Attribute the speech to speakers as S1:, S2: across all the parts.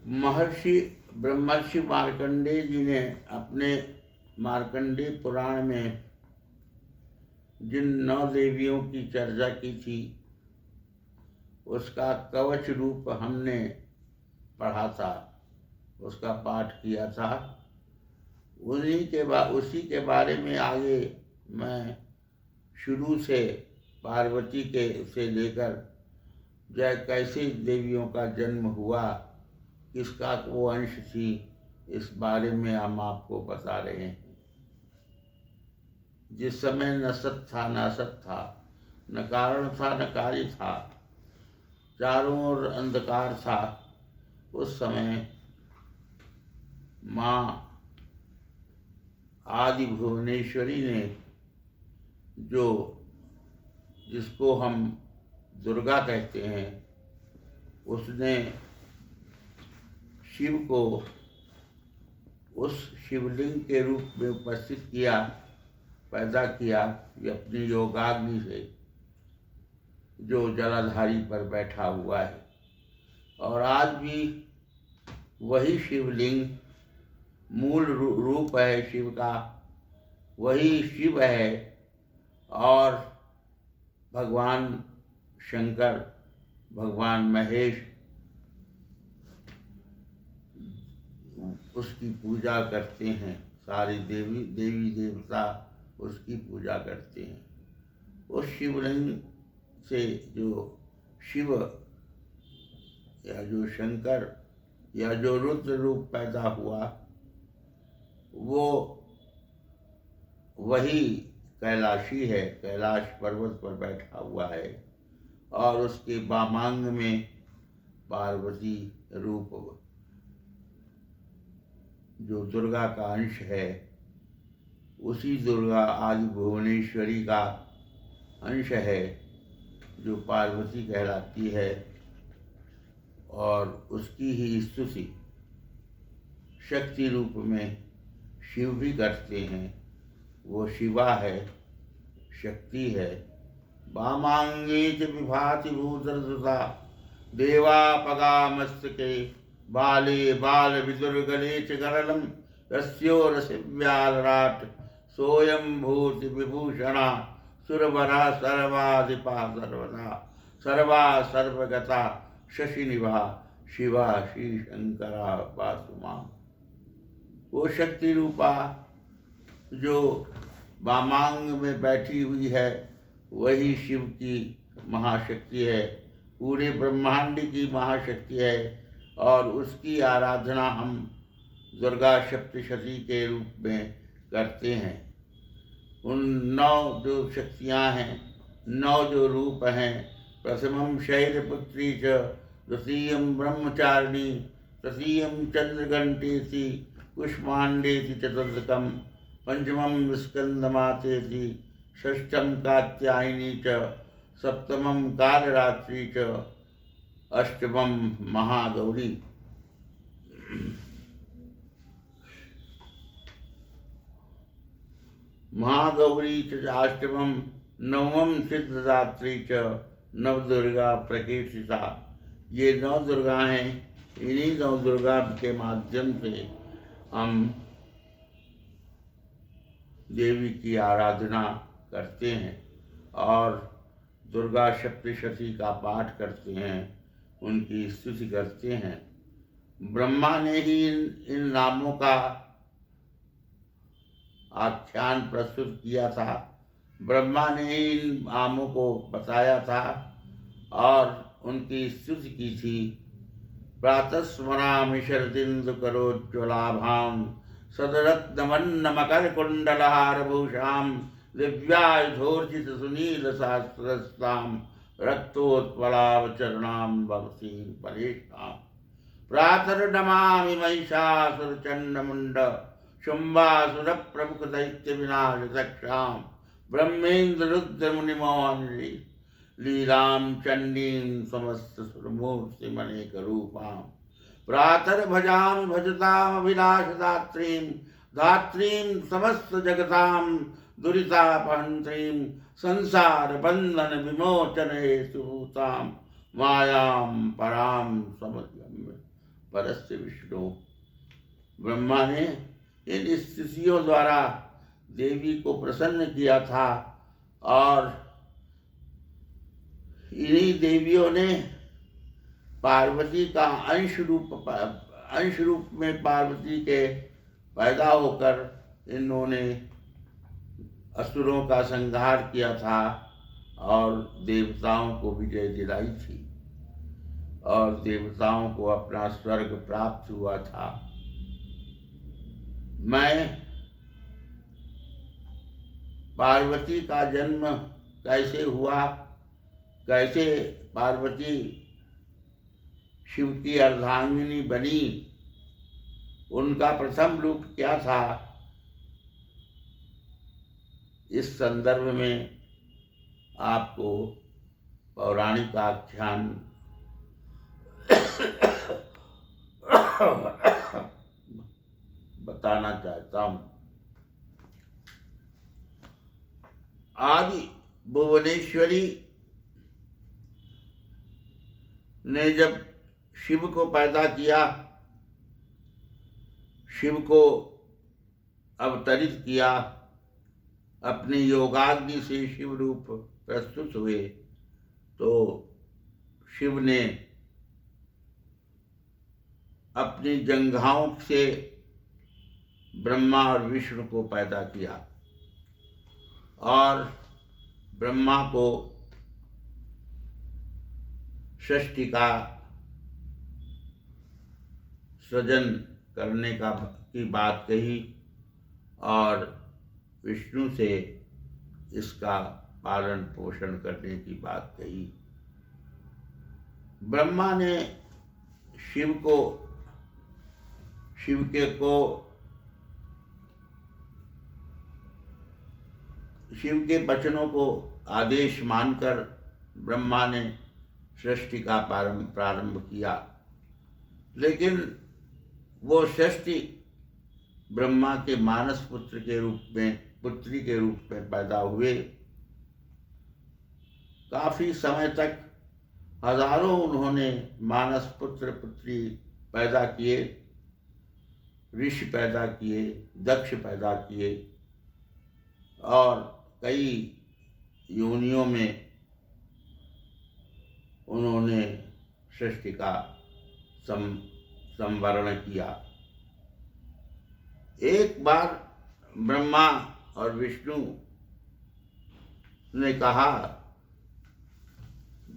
S1: महर्षि ब्रह्मर्षि मार्कंडेय जी ने अपने मार्कंडेय पुराण में जिन 9 देवियों की चर्चा की थी उसका कवच रूप हमने पढ़ा था, उसका पाठ किया था। उसी के बारे में आगे मैं शुरू से पार्वती के से लेकर कैसे देवियों का जन्म हुआ, किसका वो अंश थी, इस बारे में हम आपको बता रहे हैं। जिस समय न सत था न असत था, न कारण था न कार्य था, चारों ओर अंधकार था, उस समय माँ आदि भुवनेश्वरी ने जिसको हम दुर्गा कहते हैं, उसने शिव को उस शिवलिंग के रूप में उपस्थित किया, पैदा किया अपनी योगाग्नि से, जो जलाधारी पर बैठा हुआ है। और आज भी वही शिवलिंग मूल रूप है शिव का, वही शिव है। और भगवान शंकर, भगवान महेश उसकी पूजा करते हैं, सारे देवी देवता उसकी पूजा करते हैं। उस शिवलिंग से जो शिव या जो शंकर या जो रुद्र रूप पैदा हुआ, वो वही कैलाशी है, कैलाश पर्वत पर बैठा हुआ है। और उसके वामांग में पार्वती रूप जो दुर्गा का अंश है, उसी दुर्गा आदि भुवनेश्वरी का अंश है, जो पार्वती कहलाती है। और उसकी ही स्तुति शक्ति रूप में शिव भी करते हैं। वो शिवा है, शक्ति है। वामांगे च विभाति भूधरधृता, देवापगा मस्तके, बाले बाल विदुर्गले च गरलम, रस्योरसिव्यालराट, सोयं भूति विभूषणा, सुरवरा सर्वाधिपा सर्वदा, सर्वा सर्वगता, शशिनिभा, शिवा श्री शंकरा वासुमा। वो शक्ति रूपा जो वामांग में बैठी हुई है, वही शिव की महाशक्ति है, पूरे ब्रह्मांड की महाशक्ति है। और उसकी आराधना हम दुर्गा सप्तशती के रूप में करते हैं। उन 9 जो शक्तियाँ हैं, 9 जो रूप हैं, प्रथमम शैलपुत्री च, द्वितीयं ब्रह्मचारिणी, तृतीयं चंद्रघंटेति, कुष्मांडेति चतुर्थकम, पंचमं स्कंदमातेति, षष्ठम कात्यायनी च, सप्तमं कालरात्रि च, अष्टमं महागौरी। महागौरी च अष्टमं, नवमं सिद्धदात्री च, नवदुर्गा प्रकीर्तिता। ये 9 दुर्गा हैं। इन्हीं 9 दुर्गा के माध्यम से हम देवी की आराधना करते हैं और दुर्गा सप्तशती का पाठ करते हैं, उनकी स्तुति करते हैं। ब्रह्मा ने ही इन नामों का आख्यान प्रस्तुत किया था, ब्रह्मा ने ही इन नामों को बताया था और उनकी स्तुति की थी। प्रातः स्मरामि शरदिन्दु करोज्ज्वलाभां, सदरत्नमन्न मकर कुंडलहारभूषां, दिव्यायुधोर्जित सुनील सहस्रस्तां, रक्तोत्पलावचरणां भवतीं परेशां। प्रातर्नमामि महिषासुरचण्डमुण्ड, शुम्भासुर प्रमुख दैत्य विनाश दक्षां, ब्रह्मेन्द्र रुद्र मुनिमोहन लीलां चण्डीं समस्त सुरमूर्ति मनेक रूपां। प्रातर् भजामि भजतामभिलाषदात्रीं, धात्रीं समस्त जगतां दुरितापहन्त्रीं, संसार बंधन विमोचन हेतुभूतां, मायां परां समगम्य परस्य विष्णु। ब्रह्मा ने इन स्थितियों द्वारा देवी को प्रसन्न किया था और इन्हीं देवियों ने पार्वती का अंश रूप में पार्वती के पैदा होकर इन्होंने असुरों का संहार किया था और देवताओं को विजय दिलाई थी और देवताओं को अपना स्वर्ग प्राप्त हुआ था। मैं पार्वती का जन्म कैसे हुआ, कैसे पार्वती शिव की अर्धांगिनी बनी, उनका प्रथम रूप क्या था, इस संदर्भ में आपको पौराणिक आख्यान बताना चाहता हूँ। आदि भुवनेश्वरी ने जब शिव को पैदा किया, शिव को अवतरित किया, अपनी योगाग्नि से शिव रूप प्रस्तुत हुए, तो शिव ने अपनी जंघाओं से ब्रह्मा और विष्णु को पैदा किया और ब्रह्मा को षष्ठी का सृजन करने की बात कही और विष्णु से इसका पालन पोषण करने की बात कही। ब्रह्मा ने शिव के वचनों को आदेश मानकर ब्रह्मा ने सृष्टि का प्रारंभ किया, लेकिन वो सृष्टि ब्रह्मा के मानस पुत्री के रूप में पैदा हुए। काफी समय तक हजारों उन्होंने मानस पुत्र पुत्री पैदा किए, ऋषि पैदा किए, दक्ष पैदा किए और कई योनियों में उन्होंने सृष्टि का संवरण किया। एक बार ब्रह्मा और विष्णु ने कहा,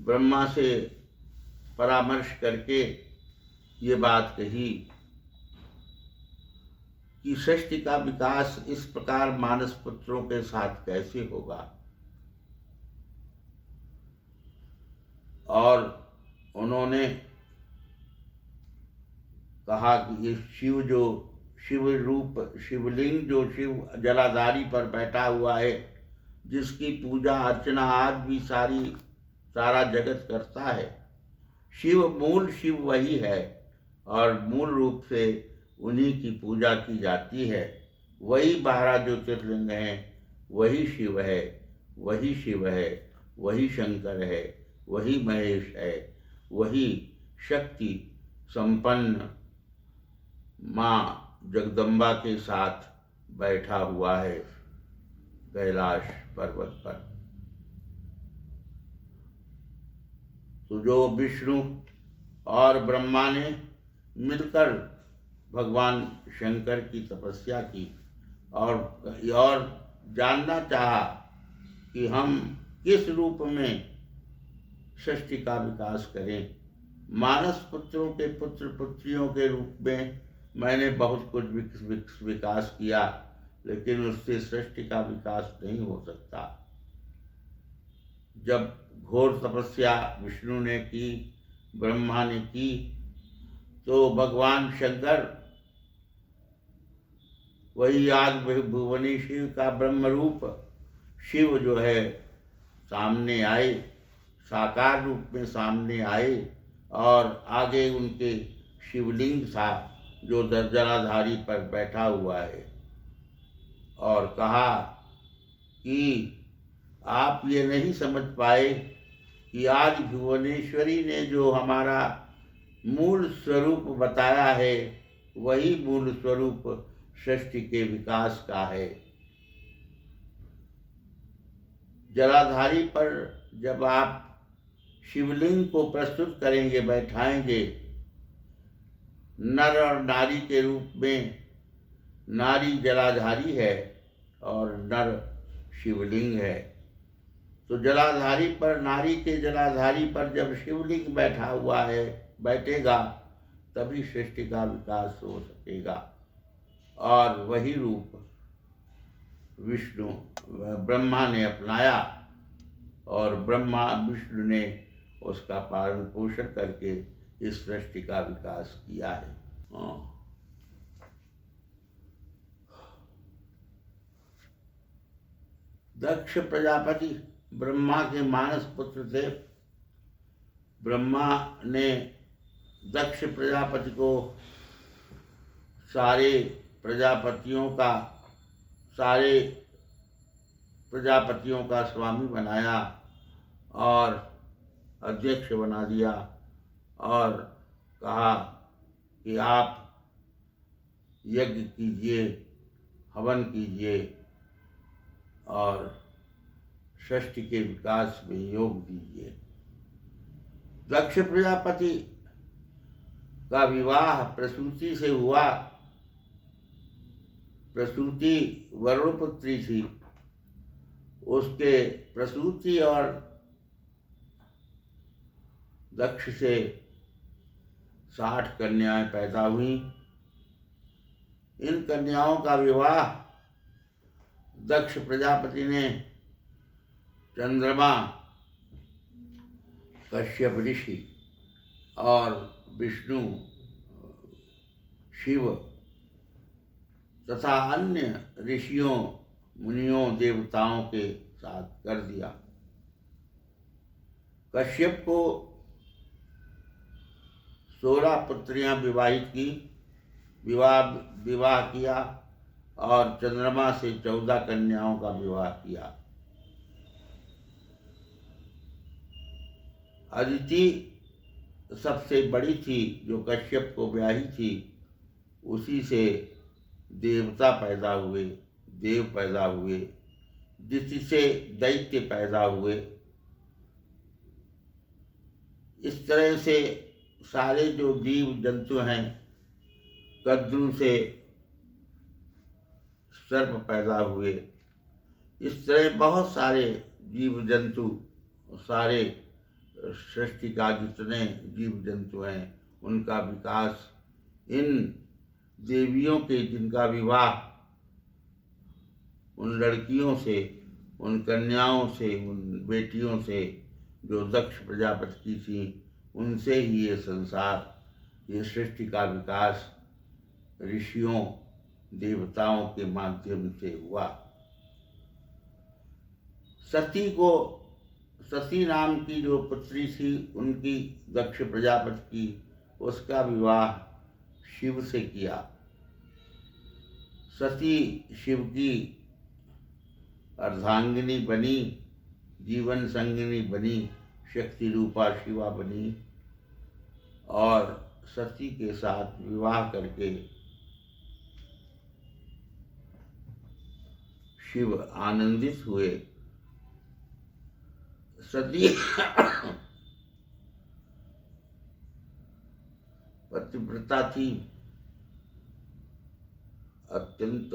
S1: ब्रह्मा से परामर्श करके ये बात कही कि सृष्टि का विकास इस प्रकार मानस पुत्रों के साथ कैसे होगा, और उन्होंने कहा कि ये शिवलिंग जो शिव जलाधारी पर बैठा हुआ है, जिसकी पूजा अर्चना आज भी सारा जगत करता है, मूल शिव वही है और मूल रूप से उन्हीं की पूजा की जाती है। वही 12 ज्योतिर्लिंग हैं, वही शिव है, वही शिव है, वही शंकर है, वही महेश है, वही शक्ति संपन्न माँ जगदम्बा के साथ बैठा हुआ है कैलाश पर्वत पर। तो जो विष्णु और ब्रह्मा ने मिलकर भगवान शंकर की तपस्या की और जानना चाहा कि हम किस रूप में सृष्टि का विकास करें। मानस पुत्रों के पुत्र पुत्रियों के रूप में मैंने बहुत कुछ विकास किया, लेकिन उससे सृष्टि का विकास नहीं हो सकता। जब घोर तपस्या विष्णु ने की, ब्रह्मा ने की, तो भगवान शंकर वही आज भुवनी शिव का ब्रह्म रूप शिव जो है सामने आए, साकार रूप में सामने आए और आगे उनके शिवलिंग था जो जलाधारी पर बैठा हुआ है, और कहा कि आप ये नहीं समझ पाए कि आज भुवनेश्वरी ने जो हमारा मूल स्वरूप बताया है, वही मूल स्वरूप सृष्टि के विकास का है। जलाधारी पर जब आप शिवलिंग को प्रस्तुत करेंगे, बैठाएंगे, नर और नारी के रूप में, नारी जलाधारी है और नर शिवलिंग है। तो जलाधारी पर, नारी के जलाधारी पर जब शिवलिंग बैठा हुआ है, बैठेगा, तभी सृष्टि का विकास हो सकेगा। और वही रूप विष्णु ब्रह्मा ने अपनाया और ब्रह्मा विष्णु ने उसका पालन पोषण करके इस सृष्टि का विकास किया है। दक्ष प्रजापति ब्रह्मा के मानस पुत्र थे। ब्रह्मा ने दक्ष प्रजापति को सारे प्रजापतियों का स्वामी बनाया और अध्यक्ष बना दिया और कहा कि आप यज्ञ कीजिए, हवन कीजिए और सृष्टि के विकास में योग दीजिए। दक्ष प्रजापति का विवाह प्रसूति से हुआ। प्रसूति वरुणपुत्री थी। उसके प्रसूति और दक्ष से 60 कन्याएं पैदा हुई। इन कन्याओं का विवाह दक्ष प्रजापति ने चंद्रमा, कश्यप ऋषि और विष्णु, शिव तथा अन्य ऋषियों, मुनियों, देवताओं के साथ कर दिया। कश्यप को 16 पुत्रियां विवाह किया और चंद्रमा से 14 कन्याओं का विवाह किया। अदिति सबसे बड़ी थी, जो कश्यप को ब्याही थी। उसी से देवता पैदा हुए, देव पैदा हुए, जिससे दैत्य पैदा हुए। इस तरह से सारे जो जीव जंतु हैं, कद्रु से सर्प पैदा हुए। इस तरह बहुत सारे जीव जंतु, सारे सृष्टि का जितने जीव जंतु हैं, उनका विकास इन देवियों के, जिनका विवाह उन लड़कियों से, उन कन्याओं से, उन बेटियों से जो दक्ष प्रजापति की थी, उनसे ही ये संसार, ये सृष्टि का विकास ऋषियों, देवताओं के माध्यम से हुआ। सती नाम की जो पुत्री थी उनकी, दक्ष प्रजापति की, उसका विवाह शिव से किया। सती शिव की अर्धांगिनी बनी, जीवन संगिनी बनी, शक्ति रूपा शिवा बनी और सती के साथ विवाह करके शिव आनंदित हुए। सती पतिव्रता थी, अत्यंत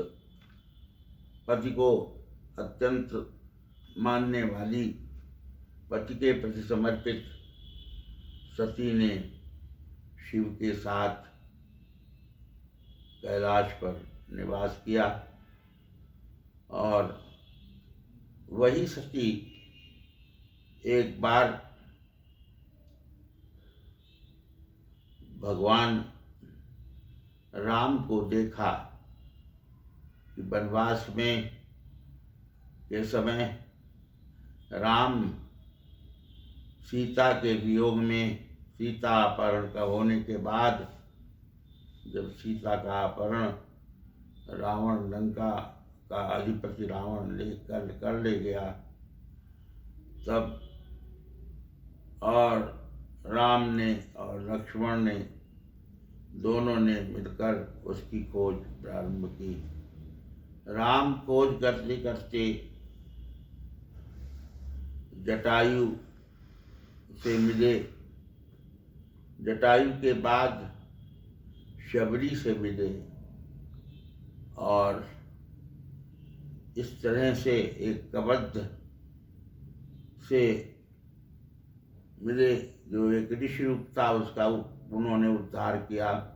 S1: पति को अत्यंत मानने वाली, पति के प्रति समर्पित सती ने शिव के साथ कैलाश पर निवास किया और वही सती एक बार भगवान राम को देखा कि वनवास में के समय राम सीता के वियोग में, सीता अपहरण का होने के बाद, जब सीता का अपहरण रावण, लंका का अधिपति रावण कर ले गया, तब और राम ने और लक्ष्मण ने दोनों ने मिलकर उसकी खोज प्रारंभ की। राम खोज करते करते जटायु से मिले, जटायु के बाद शबरी से मिले, और इस तरह से एक कबद्ध से मिले जो एक ऋषि रूप था, उसका उन्होंने उद्धार किया।